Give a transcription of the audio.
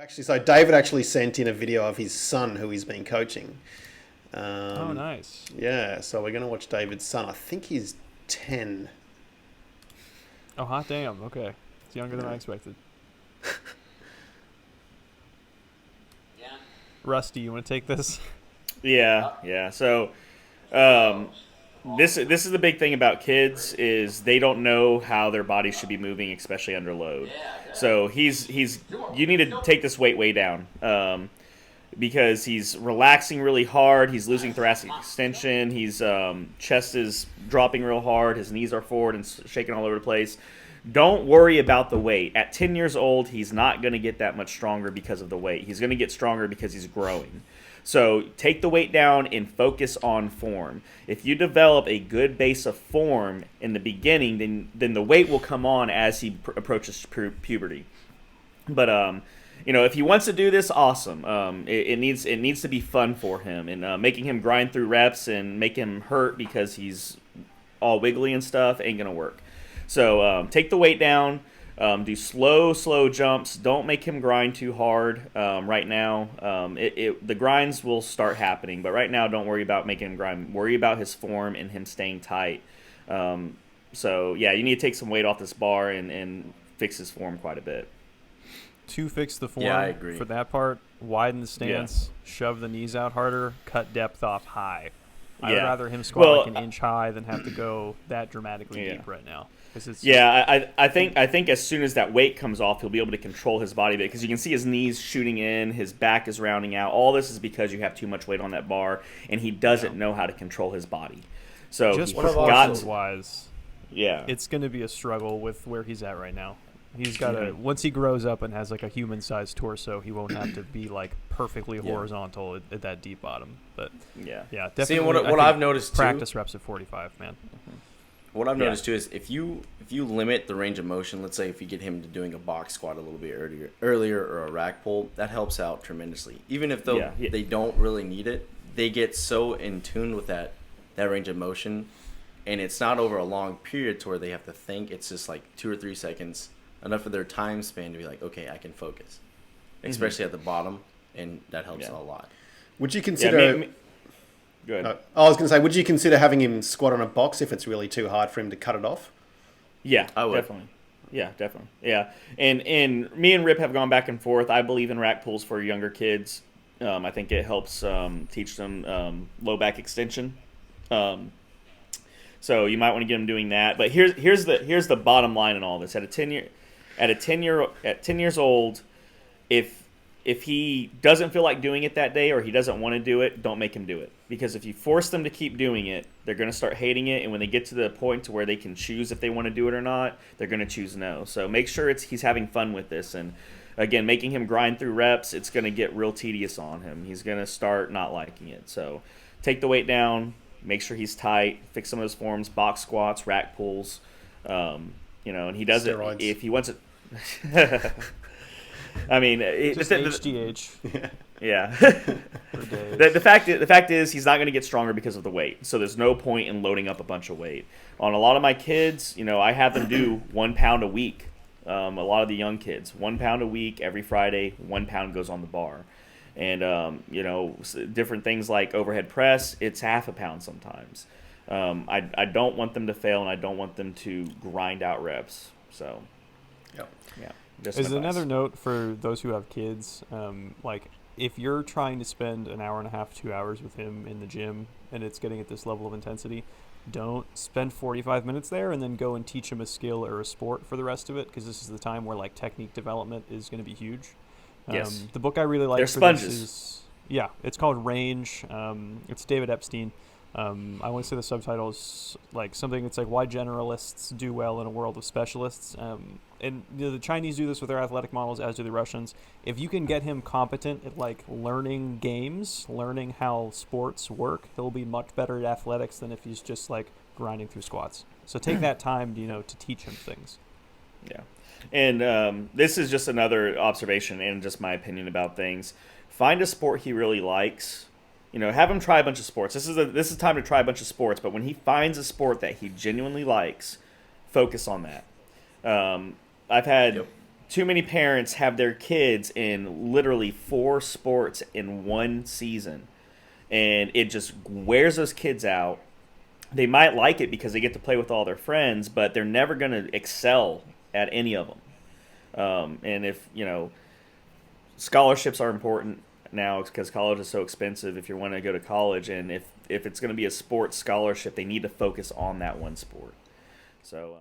Actually, so David actually sent in a video of his son who he's been coaching. Oh, nice. Yeah, so we're going to watch David's son. I think he's 10. Oh, hot damn. Okay. It's younger than I expected. Rusty, you want to take this? Yeah. So, um, this is the big thing about kids is they don't know how their body should be moving, especially under load. So he's you need to take this weight way down because he's relaxing really hard. He's losing thoracic extension. He's chest is dropping real hard. His knees are forward and shaking all over the place. Don't worry about the weight. At 10 years old, he's not going to get that much stronger because of the weight. He's going to get stronger because he's growing. So take the weight down and focus on form. If you develop a good base of form in the beginning, then the weight will come on as he approaches puberty. But if he wants to do this, awesome. It needs to be fun for him, and making him grind through reps and make him hurt because he's all wiggly and stuff ain't gonna work. So take the weight down. Do slow jumps. Don't make him grind too hard right now. The grinds will start happening, but right now don't worry about making him grind. Worry about his form and him staying tight. So, yeah, you need to take some weight off this bar and fix his form quite a bit. To fix the form, Yeah, I agree. for that part, widen the stance, shove the knees out harder, cut depth off high. I'd Yeah. rather him squat Well, like an inch high than have to go that dramatically Yeah. deep right now. It's Yeah, I think as soon as that weight comes off, he'll be able to control his body because you can see his knees shooting in, his back is rounding out. All this is because you have too much weight on that bar, and he doesn't know how to control his body. So just he proportions wise, yeah, it's going to be a struggle with where he's at right now. He's got to once he grows up and has like a human-sized torso, he won't have to be like perfectly horizontal at that deep bottom. But yeah, definitely. See, what I think I've noticed too, practice reps at 45, man. what I've noticed too is if you limit the range of motion, let's say if you get him to doing a box squat a little bit earlier or a rack pull, that helps out tremendously. Even if they don't really need it, they get so in tune with that range of motion, and it's not over a long period to where they have to think. It's just like 2 or 3 seconds, enough of their time span to be like, okay, I can focus, especially at the bottom, and that helps a lot. Would you consider... Go ahead. I was going to say, would you consider having him squat on a box if it's really too hard for him to cut it off? Yeah, I would. Definitely. Yeah, definitely. Yeah, and me and Rip have gone back and forth. I believe in rack pulls for younger kids. I think it helps teach them low back extension. So you might want to get them doing that. But here's the bottom line in all this. At 10 years old, if he doesn't feel like doing it that day or he doesn't want to do it, don't make him do it. Because if you force them to keep doing it, they're going to start hating it. And when they get to the point to where they can choose if they want to do it or not, they're going to choose no. So make sure he's having fun with this. And again, making him grind through reps, it's going to get real tedious on him. He's going to start not liking it. So take the weight down, make sure he's tight, fix some of those forms, box squats, rack pulls, and he does Steroids. it if he wants it. I mean, Just HGH. yeah. for days. The fact is he's not going to get stronger because of the weight. So there's no point in loading up a bunch of weight. On a lot of my kids, I have them do 1 pound a week. A lot of the young kids, 1 pound a week every Friday, 1 pound goes on the bar. And different things like overhead press, it's half a pound sometimes. I don't want them to fail, and I don't want them to grind out reps. So, yeah. As another note for those who have kids, if you're trying to spend an hour and a half, 2 hours with him in the gym, and it's getting at this level of intensity, don't spend 45 minutes there and then go and teach him a skill or a sport for the rest of it, because this is the time where technique development is going to be huge. Yes. The book I really like They're for this sponges. is, it's called Range. It's David Epstein. I want to say the subtitle is something that's why generalists do well in a world of specialists. And the Chinese do this with their athletic models, as do the Russians. If you can get him competent at learning games, learning how sports work, he'll be much better at athletics than if he's just grinding through squats. So take that time, to teach him things. Yeah. And this is just another observation and just my opinion about things. Find a sport he really likes. Have him try a bunch of sports. This is time to try a bunch of sports. But when he finds a sport that he genuinely likes, focus on that. I've had too many parents have their kids in literally 4 sports in one season, and it just wears those kids out. They might like it because they get to play with all their friends, but they're never going to excel at any of them. And if, scholarships are important now because college is so expensive if you want to go to college, and if it's going to be a sports scholarship, they need to focus on that one sport. So